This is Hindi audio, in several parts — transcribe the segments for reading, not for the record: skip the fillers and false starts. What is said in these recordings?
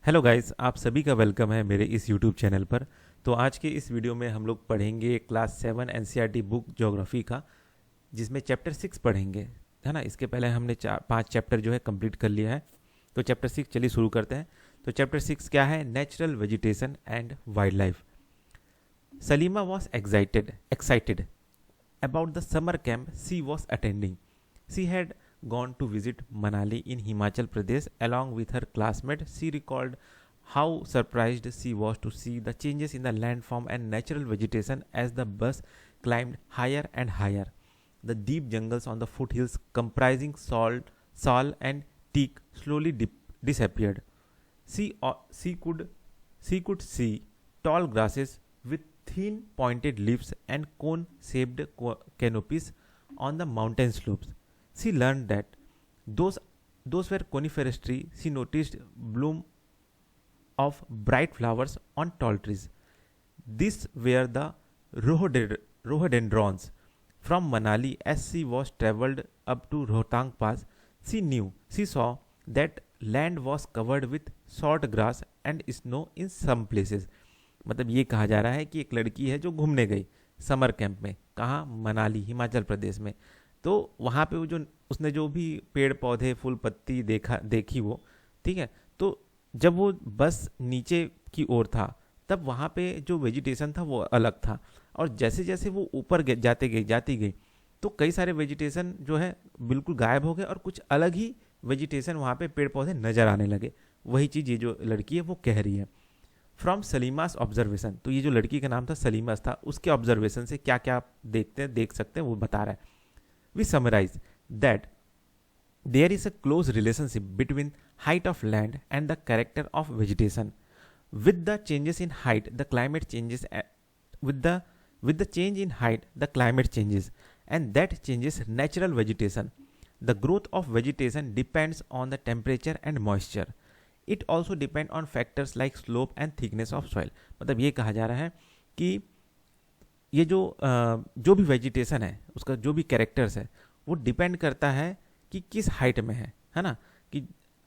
हेलो गाइस, आप सभी का वेलकम है मेरे इस यूट्यूब चैनल पर। तो आज के इस वीडियो में हम लोग पढ़ेंगे क्लास 7 एनसीईआरटी बुक ज्योग्राफी का, जिसमें चैप्टर 6 पढ़ेंगे, है ना। इसके पहले हमने 5 चैप्टर जो है कंप्लीट कर लिया है। तो चैप्टर 6 चलिए शुरू करते हैं। तो चैप्टर 6 क्या है? Natural vegetation and wild life. Salima was excited about the summer camp she was attending. She had gone to visit Manali in Himachal Pradesh along with her classmate. She recalled how surprised she was to see the changes in the landform and natural vegetation as the bus climbed higher and higher. The deep jungles on the foothills comprising sal and teak slowly disappeared. She could see tall grasses with thin pointed leaves and cone-shaped canopies on the mountain slopes. She learned that those those were coniferous trees. She noticed bloom of bright flowers on tall trees. These were the rhododendrons. From Manali, as she was travelled up to Rohtang Pass, she saw that land was covered with short grass and snow in some places. मतलब ये कहा जा रहा है कि एक लड़की है जो घूमने गई समर कैंप में, कहाँ? मनाली, हिमाचल प्रदेश में। तो वहाँ पे वो जो उसने जो भी पेड़ पौधे फूल पत्ती देखी वो, ठीक है। तो जब वो बस नीचे की ओर था, तब वहाँ पे जो वेजिटेशन था वो अलग था, और जैसे जैसे वो ऊपर जाती गई तो कई सारे वेजिटेशन जो है बिल्कुल गायब हो गए और कुछ अलग ही वेजिटेशन वहाँ पे पेड़ पौधे नजर आने लगे। वही चीज़ ये जो लड़की है वो कह रही है। फ्रॉम सलीमास ऑब्जर्वेशन, तो ये जो लड़की का नाम था सलीमास था, उसके ऑब्जर्वेशन से क्या क्या देख सकते हैं वो बता रहा है। We summarize that there is a close relationship between height of land and the character of vegetation. With the changes in height the climate changes. with the change in height the climate changes, and that changes natural vegetation. The growth of vegetation depends on the temperature and moisture. It also depend on factors like slope and thickness of soil. मतलब ये कहा जा रहा है कि ये जो भी वेजिटेशन है उसका जो भी कैरेक्टर्स है वो डिपेंड करता है कि किस हाइट में है ना। कि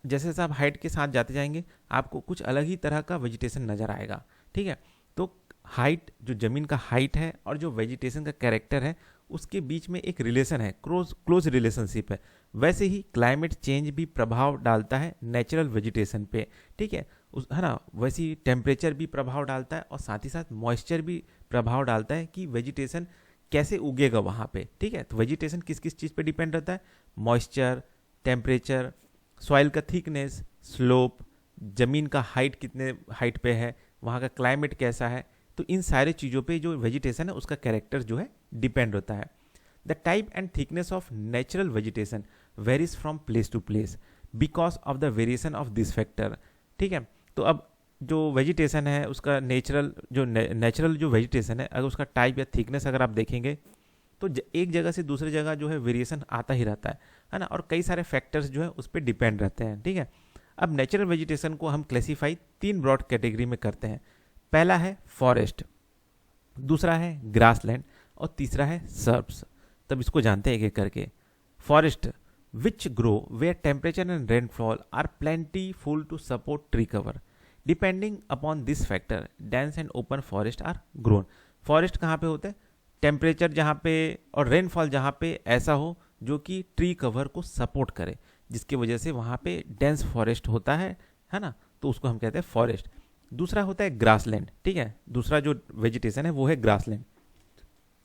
जैसे जैसे आप हाइट के साथ जाते जाएंगे आपको कुछ अलग ही तरह का वेजिटेशन नज़र आएगा, ठीक है। तो हाइट, जो ज़मीन का हाइट है और जो वेजिटेशन का कैरेक्टर है उसके बीच में एक रिलेशन है, क्लोज रिलेशनशिप है। वैसे ही क्लाइमेट चेंज भी प्रभाव डालता है नेचुरल वेजिटेशन पे, ठीक है ना। वैसे ही टेम्परेचर भी प्रभाव डालता है और साथ ही साथ मॉइस्चर भी प्रभाव डालता है कि वेजिटेशन कैसे उगेगा वहाँ पे, ठीक है। तो वेजिटेशन किस किस चीज़ पे डिपेंड रहता है? मॉइस्चर, टेम्परेचर, सॉइल का थिकनेस, स्लोप, ज़मीन का हाइट कितने हाइट पे है, वहाँ का क्लाइमेट कैसा है। तो इन सारे चीज़ों पे जो वेजिटेशन है उसका कैरेक्टर जो है डिपेंड होता है. The type and thickness of natural vegetation varies from place to place because of the variation of this factor. ठीक है, तो अब जो वेजिटेशन है उसका नेचुरल जो वेजिटेशन है, अगर उसका टाइप या थिकनेस अगर आप देखेंगे तो एक जगह से दूसरी जगह जो है वेरिएशन आता ही रहता है ना, और कई सारे फैक्टर्स जो है उस पर डिपेंड रहते हैं. ठीक है, अब नेचुरल वेजिटेशन को हम क्लासीफाई 3 ब्रॉड कैटेगरी में करते हैं. पहला है फॉरेस्ट, दूसरा है ग्रासलैंड और तीसरा है सर्ब्स. तब इसको जानते हैं एक एक करके. Forest which grow where temperature and rainfall are plentiful to support tree cover. Depending upon this factor dense and open forest are grown. Forest कहाँ पे होते हैं? टेम्परेचर जहाँ पे और रेनफॉल जहाँ पे ऐसा हो जो कि ट्री कवर को सपोर्ट करे, जिसकी वजह से वहाँ पे डेंस फॉरेस्ट होता है ना, तो उसको हम कहते हैं फॉरेस्ट. दूसरा होता है ग्रासलैंड. ठीक है, दूसरा जो वेजिटेशन है वो है grassland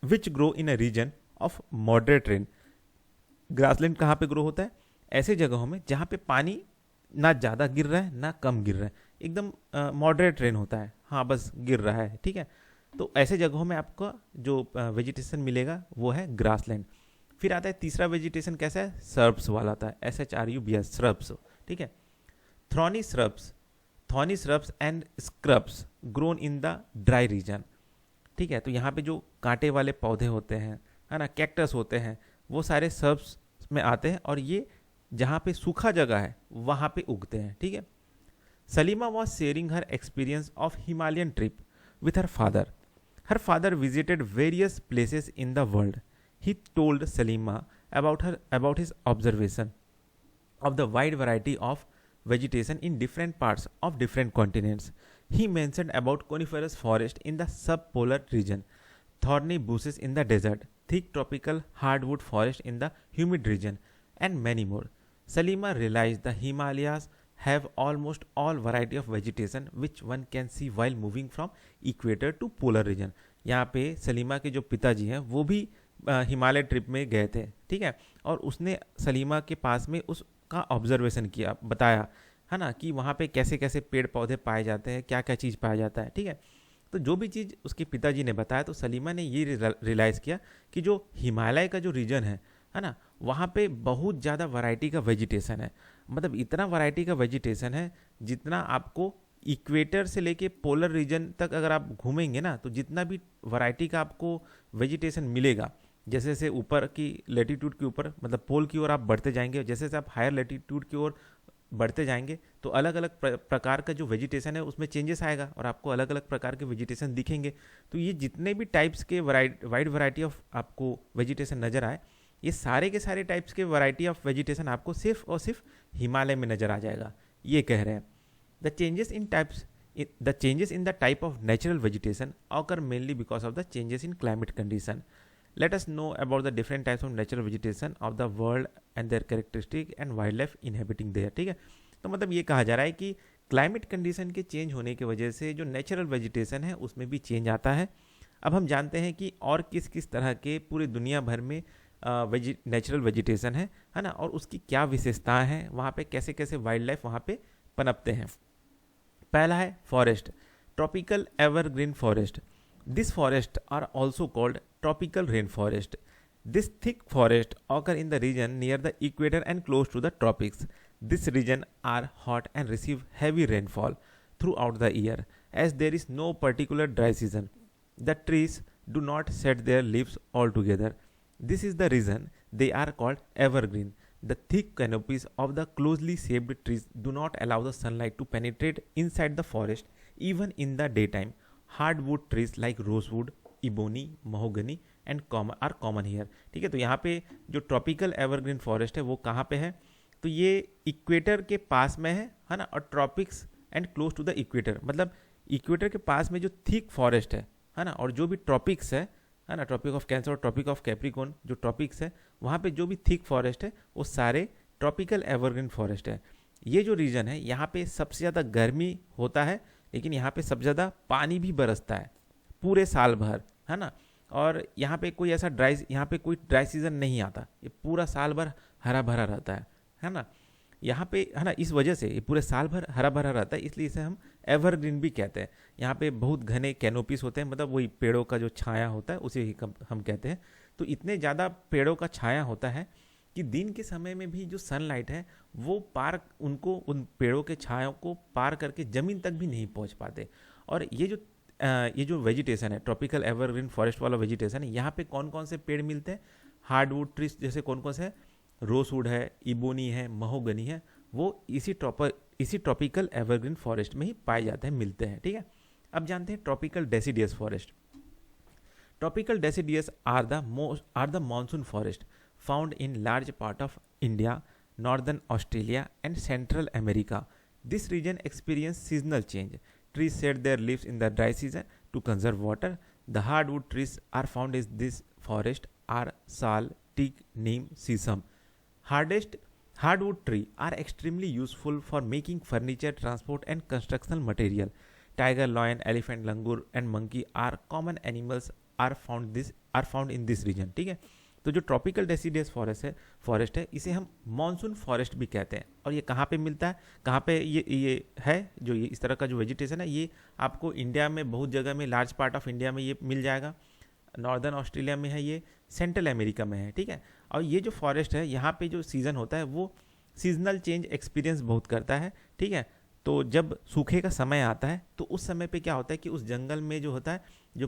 which grow in a region of moderate rain. Grassland कहाँ पे ग्रो होता है? ऐसे जगहों में जहाँ पे पानी ना ज़्यादा गिर रहा है ना कम गिर रहा है, एकदम मॉडरेट रेन होता है, हाँ बस गिर रहा है. ठीक है, तो ऐसे जगहों में आपको जो वेजिटेशन मिलेगा वो है ग्रासलैंड. फिर आता है तीसरा वेजिटेशन कैसा है? सर्ब्स वाला आता है, SHRUBS, श्रब्स. ठीक है, thorny shrubs and scrubs grown in the dry region. ठीक है, तो यहाँ पे जो कांटे वाले पौधे होते हैं है ना, कैक्टस होते हैं, वो सारे सर्ब्स में आते हैं और ये जहाँ पे सूखा जगह है वहाँ पे उगते हैं. ठीक है, Salima was sharing her experience of Himalayan trip with her father. Her father visited various places in the world. He told Salima about his observation of the wide variety of vegetation in different parts of different continents. He mentioned about coniferous forest in the subpolar region, thorny bushes in the desert, thick tropical hardwood forest in the humid region, and many more. Salima realized the Himalayas have almost all variety of vegetation which one can see while moving from equator to polar region. यहाँ पे सलीमा के जो पिताजी हैं वो भी हिमालय ट्रिप में गए थे, ठीक है, और उसने सलीमा के पास में उसका ऑब्जर्वेशन किया, बताया है ना कि वहाँ पे कैसे कैसे पेड़ पौधे पाए जाते हैं, क्या क्या चीज़ पाया जाता है, ठीक है। तो जो भी चीज़ उसके पिताजी ने बताया तो सलीमा ने ये रियलाइज़ किया कि जो हिमालय का जो रीजन है ना, वहाँ पे बहुत ज़्यादा वैरायटी का वेजिटेशन है। मतलब इतना वैरायटी का वेजिटेशन है जितना आपको इक्वेटर से लेके पोलर रीजन तक अगर आप घूमेंगे ना तो जितना भी वैरायटी का आपको वेजिटेशन मिलेगा, जैसे जैसे ऊपर की लेटीट्यूड के ऊपर मतलब पोल की ओर आप बढ़ते जाएंगे, जैसे जैसे आप हायर लेटीट्यूड की ओर बढ़ते जाएंगे तो अलग अलग प्रकार का जो वेजिटेशन है उसमें चेंजेस आएगा और आपको अलग अलग प्रकार के वेजिटेशन दिखेंगे। तो ये जितने भी टाइप्स के वाइड वैरायटी ऑफ आपको वेजिटेशन नज़र आए, ये सारे के सारे टाइप्स के वैरायटी ऑफ वेजिटेशन आपको सिर्फ और सिर्फ हिमालय में नज़र आ जाएगा, ये कह रहे हैं। The changes in the type of natural vegetation occur mainly because of the changes in climate condition. Let us know about the different types of natural vegetation of the world and their characteristic and wildlife inhabiting there. ठीक है, तो मतलब ये कहा जा रहा है कि क्लाइमेट कंडीशन के चेंज होने की वजह से जो नेचुरल वेजिटेशन है उसमें भी चेंज आता है। अब हम जानते हैं कि और किस किस तरह के पूरी दुनिया भर में नेचुरल वेजिटेशन है ना, और उसकी क्या विशेषताएं हैं, वहाँ पे कैसे कैसे वाइल्ड लाइफ वहाँ पे पनपते हैं। पहला है forest, tropical evergreen forest. These forests are also called tropical rainforest. This thick forest occur in the region near the equator and close to the tropics. This region are hot and receive heavy rainfall throughout the year, as there is no particular dry season. The trees do not shed their leaves altogether. This is the reason they are called evergreen. The thick canopies of the closely shaped trees do not allow the sunlight to penetrate inside the forest even in the daytime. Hardwood trees like rosewood, ebony, mahogany and are common here. ठीक है, तो यहाँ पे जो ट्रॉपिकल एवरग्रीन फॉरेस्ट है वो कहाँ पे है, तो ये इक्वेटर के पास में है ना, और tropics and close to the equator, मतलब इक्वेटर के पास में जो थिक फॉरेस्ट है ना, और जो भी ट्रॉपिक्स है ना, ट्रॉपिक ऑफ कैंसर और ट्रॉपिक ऑफ कैप्रिकॉन जो ट्रॉपिक्स है वहाँ पे जो भी थिक फॉरेस्ट है वो सारे ट्रॉपिकल एवरग्रीन फॉरेस्ट है. ये जो रीजन है यहाँ पे सबसे ज़्यादा गर्मी होता है, लेकिन यहाँ पे सबसे ज़्यादा पानी भी बरसता है पूरे साल भर, है ना, और यहाँ पे कोई ऐसा यहाँ पे कोई ड्राई सीजन नहीं आता, ये पूरा साल भर हरा भरा रहता है ना, यहाँ पे है ना, इस वजह से ये पूरे साल भर हरा भरा रहता है, इसलिए इसे हम एवरग्रीन भी कहते हैं. यहाँ पे बहुत घने कैनोपीस होते हैं, मतलब वही पेड़ों का जो छाया होता है उसे ही हम कहते हैं. तो इतने ज़्यादा पेड़ों का छाया होता है कि दिन के समय में भी जो सनलाइट है वो उन पेड़ों के छायों को पार करके ज़मीन तक भी नहीं पहुंच पाते. और ये जो वेजिटेशन है, ट्रॉपिकल एवरग्रीन फॉरेस्ट वाला वेजिटेशन है, यहाँ पे कौन कौन से पेड़ मिलते हैं, हार्डवुड ट्रीज जैसे कौन कौन से हैं, रोसवुड है, इबोनी है, महोगनी है, वो इसी ट्रॉपिकल एवरग्रीन फॉरेस्ट में ही पाए जाते हैं, मिलते हैं. ठीक है, अब जानते हैं tropical deciduous forest. Tropical deciduous are the monsoon forest found in large part of India, northern Australia and Central America. This region experiences seasonal change. Trees shed their leaves in the dry season to conserve water. The hardwood trees are found in this forest are sal, teak, neem, sesame. Hardwood trees are extremely useful for making furniture, transport and construction material. Tiger, lion, elephant, langur and monkey are common animals are found in this region. ठीक है, तो जो ट्रॉपिकल डेसिडियस फॉरेस्ट है इसे हम मॉनसून फॉरेस्ट भी कहते हैं. और ये कहाँ पे मिलता है, कहाँ पे ये है, जो ये इस तरह का जो वेजिटेशन है ये आपको इंडिया में बहुत जगह में, लार्ज पार्ट ऑफ इंडिया में ये मिल जाएगा. नॉर्दर्न ऑस्ट्रेलिया में है, ये सेंट्रल अमेरिका में है. ठीक है, और ये जो फॉरेस्ट है यहाँ पे जो सीज़न होता है वो सीजनल चेंज एक्सपीरियंस बहुत करता है. ठीक है, तो जब सूखे का समय आता है तो उस समय पे क्या होता है कि उस जंगल में जो होता है, जो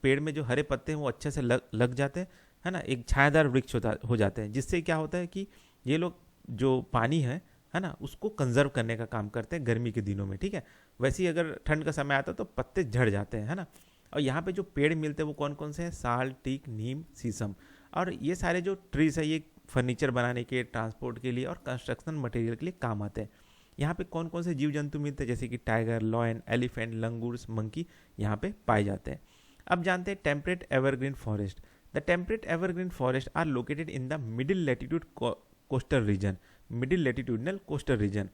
पेड़ में जो हरे पत्ते हैं वो अच्छे से लग जाते हैं, है ना, एक छायादार वृक्ष हो जाते हैं, जिससे क्या होता है कि ये लोग जो पानी है ना, उसको कंजर्व करने का काम करते हैं गर्मी के दिनों में. ठीक है, वैसे ही अगर ठंड का समय आता है तो पत्ते झड़ जाते हैं, है ना. और यहाँ पे जो पेड़ मिलते हैं वो कौन कौन से हैं, साल, टीक, नीम, शीशम. और ये सारे जो ट्रीज है ये फर्नीचर बनाने के, ट्रांसपोर्ट के लिए और कंस्ट्रक्शन मटेरियल के लिए काम आते हैं. यहाँ पे कौन कौन से जीव जंतु मिलते हैं, जैसे कि tiger, lion, elephant, langurs, monkey यहाँ पे पाए जाते हैं। अब जानते हैं temperate evergreen forest. The temperate evergreen forest are located in the middle latitude coastal region, middle latitudinal coastal region.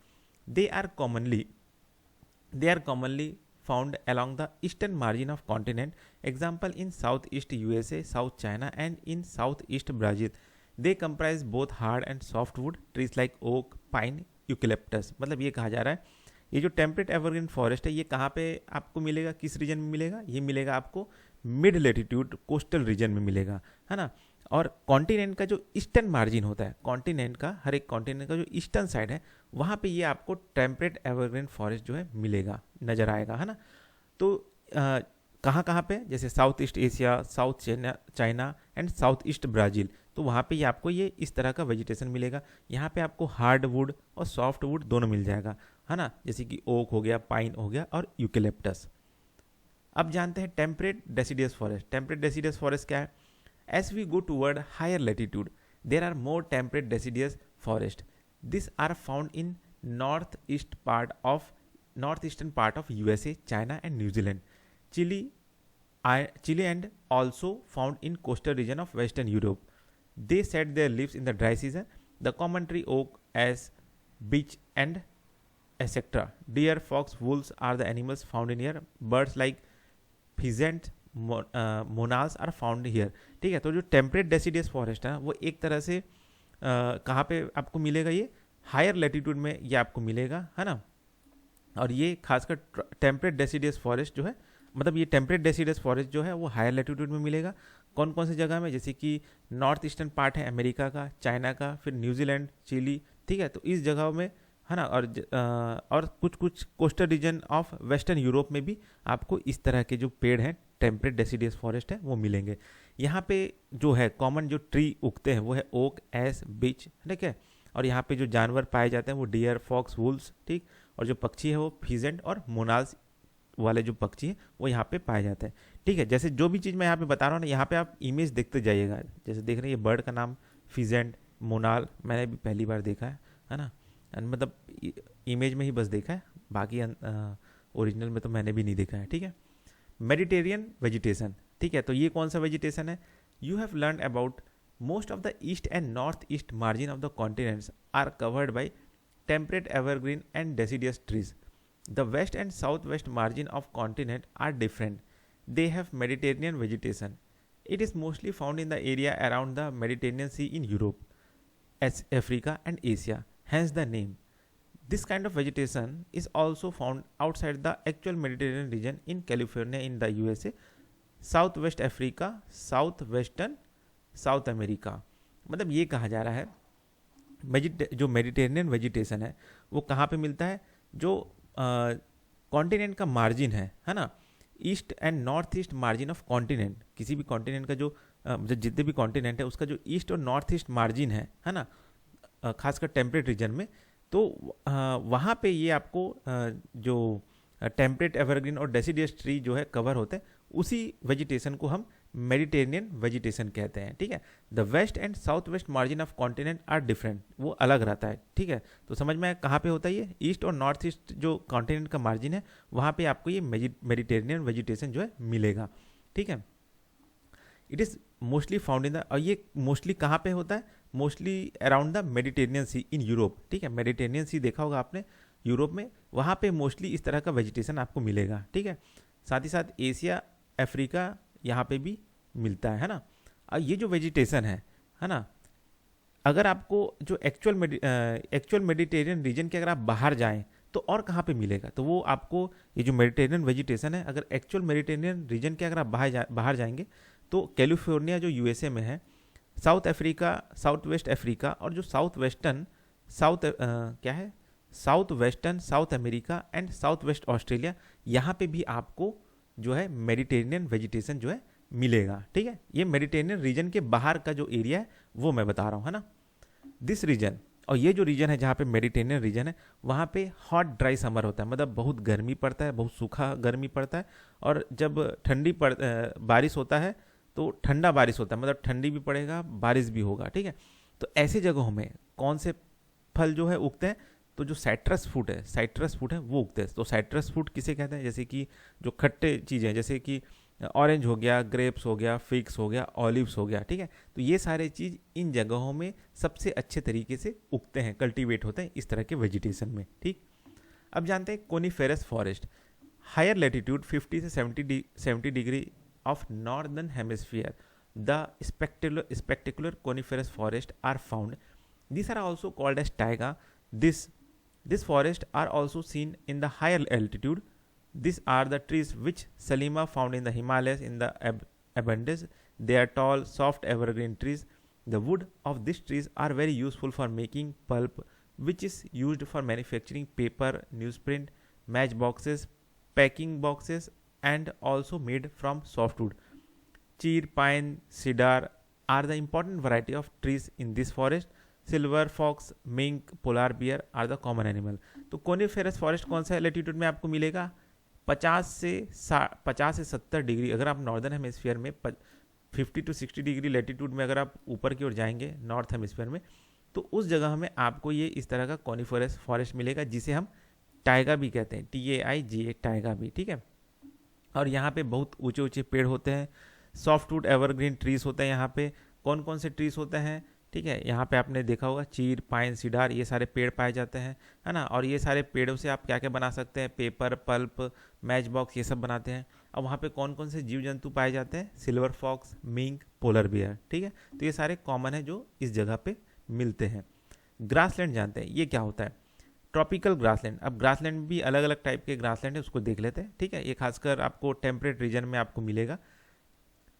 They are commonly found along the eastern margin of continent, example in southeast USA, South China and in southeast Brazil. They comprise both hard and softwood trees like oak, pine, eucalyptus। मतलब ये कहा जा रहा है ये जो टेम्परेट एवरग्रीन फॉरेस्ट है ये कहाँ पे आपको मिलेगा, किस रीजन में मिलेगा, ये मिलेगा आपको मिड लेटीट्यूड कोस्टल रीजन में मिलेगा, है ना। और कॉन्टिनेंट का जो ईस्टर्न मार्जिन होता है, कॉन्टिनेंट का हर एक कॉन्टिनेंट का जो ईस्टर्न साइड है वहाँ पे ये आपको टेम्परेट एवरग्रीन फॉरेस्ट जो है मिलेगा, नजर आएगा, है ना। तो कहाँ कहाँ पे, जैसे south east Asia, south China and south east Brazil, तो वहाँ पे ये आपको ये इस तरह का वेजिटेशन मिलेगा। यहाँ पे आपको हार्ड वुड और सॉफ्ट वुड दोनों मिल जाएगा, है ना, जैसे कि ओक हो गया, पाइन हो गया और यूकेलिप्टस। अब जानते हैं temperate deciduous forest. Temperate deciduous forest क्या है? As we go toward higher latitude there are more temperate deciduous forest. This are found in north eastern part of USA, China and New Zealand, Chile and also found in coastal region of Western Europe. They shed their leaves in the dry season. The common tree oak, ash, beech and etc. Deer, fox, wolves are the animals found in here. Birds like pheasant, monals are found here. ठीक है, तो जो टेम्परेट डेसिडियस फॉरेस्ट है वो एक तरह से कहाँ पे आपको मिलेगा, ये हायर लैटिट्यूड में ये आपको मिलेगा, है ना। और ये खासकर टेम्परेट डेसिडियस फॉरेस्ट जो है, मतलब ये टेम्परेट डेसिडियस फॉरेस्ट जो है वो हायर लैटिट्यूड में मिलेगा। कौन कौन सी जगह में, जैसे कि नॉर्थ ईस्टर्न पार्ट है अमेरिका का, चाइना का, फिर न्यूजीलैंड, चिली, ठीक है, तो इस जगहों में, है ना। और कुछ कुछ coastal region of western Europe में भी आपको इस तरह के जो पेड़ हैं टेम्परेट डेसिडियस फॉरेस्ट है वो मिलेंगे। यहाँ पे जो है कॉमन जो ट्री उगते हैं वो है ओक, एस, बीच, ठीक है। और यहाँ पे जो जानवर पाए जाते हैं वो डियर, फॉक्स, वुल्स, ठीक। और जो पक्षी है वो फिजेंट और मोनाल्स वाले जो पक्षी है वो यहाँ पे पाए जाते हैं, ठीक है। जैसे जो भी चीज़ मैं यहाँ पे बता रहा हूँ ना, यहाँ पे आप इमेज देखते जाइएगा। जैसे देख रहे हैं ये बर्ड का नाम फिजेंट, मोनाल, मैंने भी पहली बार देखा है ना। मतलब इमेज में ही बस देखा है, बाकी ओरिजिनल में तो मैंने भी नहीं देखा है, ठीक है। मेडिटेरियन वेजिटेशन, ठीक है, तो ये कौन सा वेजिटेशन है? You have learn about most of the east and north east margin of the continents are covered by temperate evergreen and deciduous trees. The west and southwest margin of continent are different. They have Mediterranean vegetation. It is mostly found in the area around the Mediterranean Sea in Europe, Africa and Asia, hence the name. This kind of vegetation is also found outside the actual Mediterranean region in California in the USA, Southwest Africa, Southwestern South America. मतलब ये कहा जा रहा है जो मेडिटेरेनियन वेजिटेशन है वो कहाँ पे मिलता है, जो कॉन्टिनेंट का मार्जिन है ना, east and north east margin of continent, किसी भी कॉन्टिनेंट का जो जितने भी कॉन्टिनेंट है उसका जो ईस्ट और नॉर्थ ईस्ट मार्जिन है ना, खासकर टेम्परेट रीजन में, तो वहाँ पे ये आपको जो टेम्परेट एवरग्रीन और डेसिडियस ट्री जो है कवर होते हैं, उसी वेजिटेशन को हम मेडिटेरेनियन वेजिटेशन कहते हैं, ठीक है। The west and south west margin of continent are different, वो अलग रहता है, ठीक है। तो समझ में कहाँ पे होता है ये, ईस्ट और नॉर्थ ईस्ट जो कॉन्टिनेंट का मार्जिन है वहाँ पे आपको ये मेडिटेरेनियन वेजिटेशन जो है मिलेगा, ठीक है। It is mostly found in the, और ये मोस्टली कहाँ पे होता है, mostly around the Mediterranean sea in Europe, ठीक है। मेडिटेरेनियन सी देखा होगा आपने यूरोप में, वहाँ पे मोस्टली इस तरह का वेजिटेशन आपको मिलेगा, ठीक है। साथ ही साथ एशिया, अफ्रीका यहाँ पे भी मिलता है ना। और ये जो वेजिटेशन है ना, अगर आपको जो एक्चुअल मेडिटेरियन रीजन के अगर आप बाहर जाएं तो और कहाँ पे मिलेगा, तो वो आपको ये जो मेडिटेरियन वेजिटेशन है, अगर एक्चुअल मेडिटेरियन रीजन के अगर आप बाहर जाएंगे तो कैलिफोर्निया जो USA में है, south Africa, south west Africa और जो south western south America and south waste Australia, यहाँ पे भी आपको जो है मेडिटेरेनियन वेजिटेशन जो है मिलेगा, ठीक है। ये मेडिटेरेनियन रीजन के बाहर का जो एरिया है वो मैं बता रहा हूँ, है ना। दिस रीजन, और ये जो रीजन है जहाँ पे मेडिटेरेनियन रीजन है वहाँ पे हॉट ड्राई समर होता है, मतलब बहुत गर्मी पड़ता है, बहुत सूखा गर्मी पड़ता है। और जब बारिश होता है तो ठंडा बारिश होता है, मतलब ठंडी भी पड़ेगा, बारिश भी होगा, ठीक है। तो ऐसी जगहों में कौन से फल जो है उगते हैं, तो जो साइट्रस फ्रूट है वो उगते हैं। तो साइट्रस फ्रूट किसे कहते हैं, जैसे कि जो खट्टे चीज़ें जैसे कि ऑरेंज हो गया, ग्रेप्स हो गया, फिग्स हो गया, ऑलिव्स हो गया, ठीक है। तो ये सारे चीज़ इन जगहों में सबसे अच्छे तरीके से उगते हैं, कल्टीवेट होते हैं इस तरह के वेजिटेशन में, ठीक। अब जानते हैं कोनिफेरस फॉरेस्ट। हायर लेटीट्यूड 50 से 70 degree of northern hemisphere the spectacular coniferous forest are found. These are also called as taiga. This forest are also seen in the higher altitude. These are the trees which Salima found in the Himalayas in the abundance. They are tall, soft evergreen trees. The wood of these trees are very useful for making pulp, which is used for manufacturing paper, newsprint, matchboxes, packing boxes, and also made from softwood. Cheer, pine, cedar are the important variety of trees in this forest. Silver fox, mink, polar bear are the common animal. तो कोनिफेरस फॉरेस्ट कौन सा लेटीट्यूड में आपको मिलेगा, 50 से 70 डिग्री। अगर आप नॉर्दर्न हेमिस्फीयर में 50 to 60 डिग्री लेटीट्यूड में अगर आप ऊपर की ओर जाएंगे नॉर्थ हेमिस्फीयर में, तो उस जगह में आपको ये इस तरह का कोनिफेरस फॉरेस्ट मिलेगा, जिसे हम टाइगा भी कहते हैं, TAIGA, टाइगा भी, ठीक है। और यहाँ पे बहुत ऊंचे ऊंचे पेड़ होते हैं, सॉफ्टवुड एवरग्रीन ट्रीज होते हैं। यहाँ पे कौन कौन से ट्रीज होते हैं, ठीक है, यहाँ पे आपने देखा होगा चीर, पाइन, सीडार, ये सारे पेड़ पाए जाते हैं, है ना। और ये सारे पेड़ों से आप क्या क्या बना सकते हैं, पेपर, पल्प, मैच बॉक्स, ये सब बनाते हैं। अब वहाँ पे कौन कौन से जीव जंतु पाए जाते हैं, silver fox, mink, polar bear, ठीक है। तो ये सारे कॉमन है जो इस जगह पे मिलते हैं। ग्रासलैंड जानते हैं ये क्या होता है, ट्रॉपिकल ग्रासलैंड। अब ग्रासलैंड भी अलग अलग टाइप के ग्रासलैंड है, उसको देख लेते हैं, ठीक है। ये खासकर आपको टेम्परेट रीजन में आपको मिलेगा।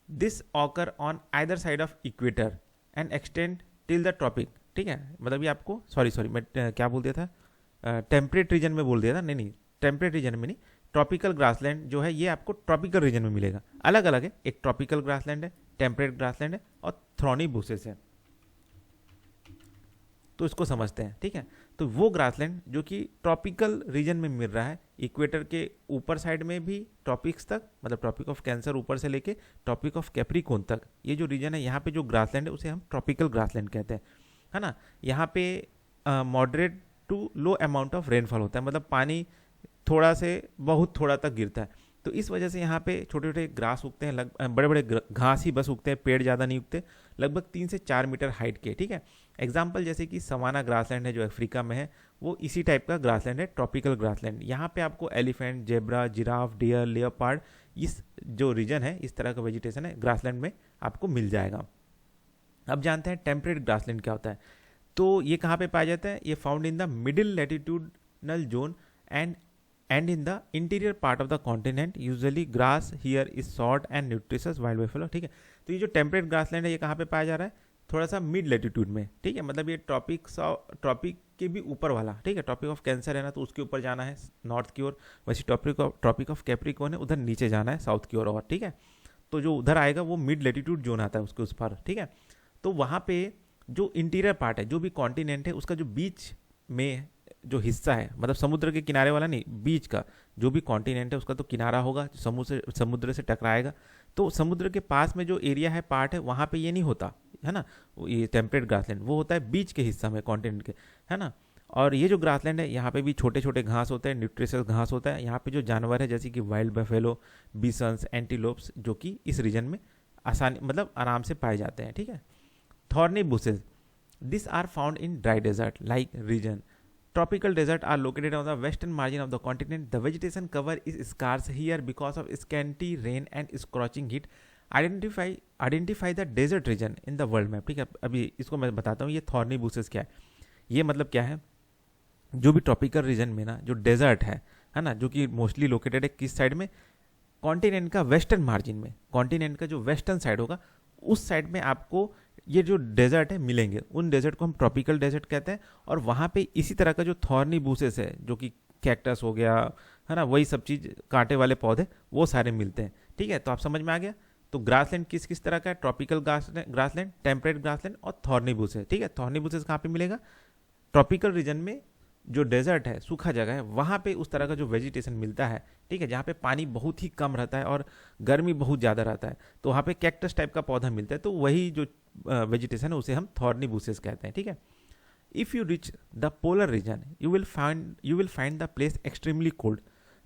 This occur on either side of equator and extend till the tropic, ठीक है। मतलब ये आपको सॉरी मैं क्या बोल दिया था, टेम्परेट रीजन में बोल दिया था, नहीं टेम्परेट रीजन में नहीं, ट्रॉपिकल ग्रासलैंड जो है ये आपको ट्रॉपिकल रीजन में मिलेगा। अलग अलग है, एक ट्रॉपिकल ग्रासलैंड है, टेम्परेट ग्रासलैंड है, और थ्रॉनी बुशेस है। तो इसको समझते हैं, ठीक है। तो वो ग्रासलैंड जो कि ट्रॉपिकल रीजन में मिल रहा है, इक्वेटर के ऊपर साइड में भी ट्रॉपिक्स तक, मतलब ट्रॉपिक ऑफ कैंसर ऊपर से लेके ट्रॉपिक ऑफ कैप्रिकॉर्न तक, ये जो रीजन है यहाँ पे जो ग्रासलैंड है उसे हम ट्रॉपिकल ग्रासलैंड कहते हैं, है ना। यहाँ पे moderate to low amount of rainfall होता है, मतलब पानी थोड़ा से बहुत थोड़ा तक गिरता है। तो इस वजह से यहाँ पे छोटे छोटे ग्रास उगते हैं, बड़े बड़े घास ही बस उगते हैं, पेड़ ज़्यादा नहीं उगते, लगभग 3 से 4 मीटर हाइट के, ठीक है। एग्जाम्पल जैसे कि सवाना ग्रासलैंड है जो अफ्रीका में है, वो इसी टाइप का ग्रासलैंड है, ट्रॉपिकल ग्रासलैंड। यहाँ पे आपको elephant, zebra, giraffe, deer, leopard, इस जो रीजन है, इस तरह का वेजिटेशन है ग्रासलैंड में आपको मिल जाएगा। अब जानते हैं टेम्परेट ग्रासलैंड क्या होता है। तो ये कहाँ पे पाया जाता है, ये found in the middle latitudinal zone and in the interior part of the continent. Usually grass here is short and nutritious wild buffalo, ठीक है। तो ये जो टेम्परेट ग्रासलैंड है ये कहाँ पे पाया जा रहा है, थोड़ा सा मिड लेटीट्यूड में, ठीक है। मतलब ये ट्रॉपिक के भी ऊपर वाला, ठीक है। ट्रॉपिक ऑफ कैंसर है ना, तो उसके ऊपर जाना है नॉर्थ की ओर, वैसे ट्रॉपिक ऑफ कैप्रिकॉर्न है, उधर नीचे जाना है साउथ की ओर, और ठीक है। तो जो उधर आएगा वो मिड लेटीट्यूड जोन आता है उसके उस पर, ठीक है। तो वहाँ पे जो इंटीरियर पार्ट है, जो भी कॉन्टिनेंट है, उसका जो बीच में जो हिस्सा है, मतलब समुद्र के किनारे वाला नहीं, बीच का जो भी कॉन्टिनेंट है उसका तो किनारा होगा, समुद्र से टकराएगा। तो समुद्र के पास में जो एरिया है, पार्ट है, वहाँ पे ये नहीं होता है ना, ये टेम्परेट ग्रासलैंड, वो होता है बीच के हिस्सा में कॉन्टिनेंट के, है ना। और ये जो ग्रासलैंड है, यहाँ पे भी छोटे छोटे घास होते हैं, न्यूट्रिशियस घास होता है। यहाँ पे जो जानवर है जैसे कि वाइल्ड बफेलो, बिसन्स, एंटीलोप्स, जो कि इस रीजन में आसानी मतलब आराम से पाए जाते हैं, ठीक है। Thorny bushes, this are found in dry desert like region. Tropical deserts are located on the western margin of the continent. The vegetation cover is scarce here because of scanty rain and scorching heat. Identify the desert region in the world map, ठीक है। अभी इसको मैं बताता हूँ, ये थॉर्नी बुशेस क्या है। ये मतलब क्या है, जो भी ट्रॉपिकल रीजन में ना जो डेजर्ट है ना, जो कि मोस्टली लोकेटेड है किस साइड में, कॉन्टिनेंट का वेस्टर्न मार्जिन में, कॉन्टिनेंट का जो वेस्टर्न साइड होगा उस साइड में आपको ये जो डेजर्ट है मिलेंगे। उन डेजर्ट को हम ट्रॉपिकल डेजर्ट कहते हैं। और वहाँ पे इसी तरह का जो थॉर्नी बूसेस है, जो कि कैक्टस हो गया, है ना, वही सब चीज़, कांटे वाले पौधे, वो सारे मिलते हैं, ठीक है। तो आप समझ में आ गया। तो ग्रासलैंड किस किस तरह का है, ट्रॉपिकल ग्रासलैंड, टेम्परेट ग्रासलैंड और थॉर्नी बूसेस, ठीक है। थॉर्नी बूसेस कहाँ पे मिलेगा, ट्रॉपिकल रीजन में जो डेजर्ट है, सूखा जगह है, वहाँ पे उस तरह का जो वेजिटेशन मिलता है, ठीक है, जहाँ पे पानी बहुत ही कम रहता है और गर्मी बहुत ज़्यादा रहता है, तो वहाँ पे कैक्टस टाइप का पौधा मिलता है। तो वही जो वेजिटेशन है उसे हम थॉर्नी बुशेस कहते हैं, ठीक है। If you reach the polar region, you will find the place extremely cold.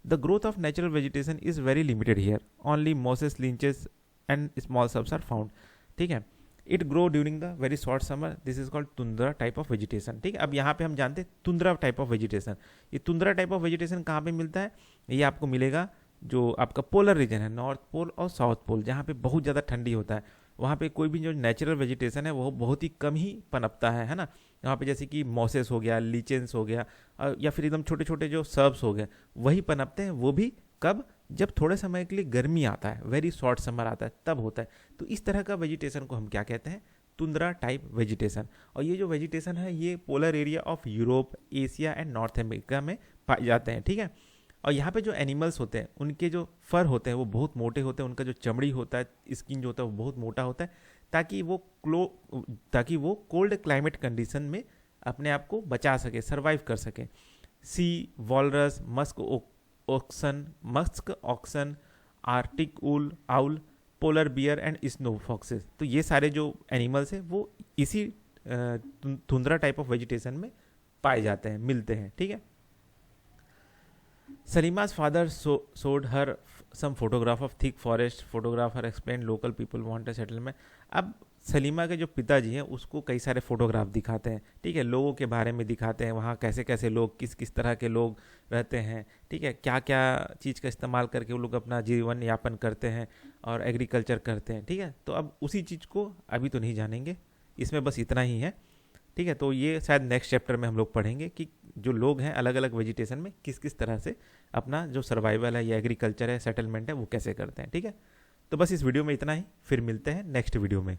The growth of natural vegetation is very limited here. Only mosses, lynches and small shrubs are found. ठीक है. It grow during the very short summer. This is called tundra type of vegetation. ठीक है. अब यहाँ पे हम जानते हैं tundra type of vegetation. ये tundra type of vegetation कहाँ पे मिलता है? ये आपको मिलेगा जो आपका पोलर रीजन है, नॉर्थ पोल और साउथ पोल, जहाँ पे बहुत ज़्यादा ठंडी होता है. वहाँ पे कोई भी जो नेचुरल वेजिटेशन है वो बहुत ही कम ही पनपता है ना. यहाँ पे जैसे कि मॉसेस हो गया, लीचेंस हो गया, या फिर एकदम छोटे छोटे जो सर्ब्स हो गए, वही पनपते हैं. वो भी कब? जब थोड़े समय के लिए गर्मी आता है, वेरी शॉर्ट समर आता है, तब होता है. तो इस तरह का वेजिटेशन को हम क्या कहते हैं? Tundra type vegetation. और ये जो वेजिटेशन है ये polar area of Europe, Asia and north America में पाए जाते हैं. ठीक है. और यहाँ पे जो एनिमल्स होते हैं उनके जो फर होते हैं वो बहुत मोटे होते हैं, उनका जो चमड़ी होता है, स्किन जो होता है वो बहुत मोटा होता है, ताकि वो कोल्ड क्लाइमेट कंडीशन में अपने आप को बचा सके, सर्वाइव कर सके. Sea walrus, musk oxen, arctic owl, polar bear and snow foxes. तो ये सारे जो एनिमल्स हैं वो इसी तुंद्रा टाइप ऑफ वेजिटेशन में पाए जाते हैं, मिलते हैं. ठीक है. Salima's father showed her some photograph of thick forest. Photographer explained local people want a settlement. अब सलीमा के जो पिताजी हैं उसको कई सारे फोटोग्राफ दिखाते हैं. ठीक है. लोगों के बारे में दिखाते हैं, वहाँ कैसे कैसे लोग, किस किस तरह के लोग रहते हैं. ठीक है. क्या क्या चीज़ का इस्तेमाल करके वो लोग अपना जीवन यापन करते हैं और एग्रीकल्चर करते हैं. ठीक है. तो अब उसी चीज़ को अभी तो नहीं जानेंगे, इसमें बस इतना ही है. ठीक है. तो ये शायद नेक्स्ट चैप्टर में हम लोग पढ़ेंगे कि जो लोग हैं अलग अलग वेजिटेशन में किस किस तरह से अपना जो सर्वाइवल है या एग्रीकल्चर है, सेटलमेंट है, वो कैसे करते हैं. ठीक है. तो बस इस वीडियो में इतना ही, फिर मिलते हैं नेक्स्ट वीडियो में.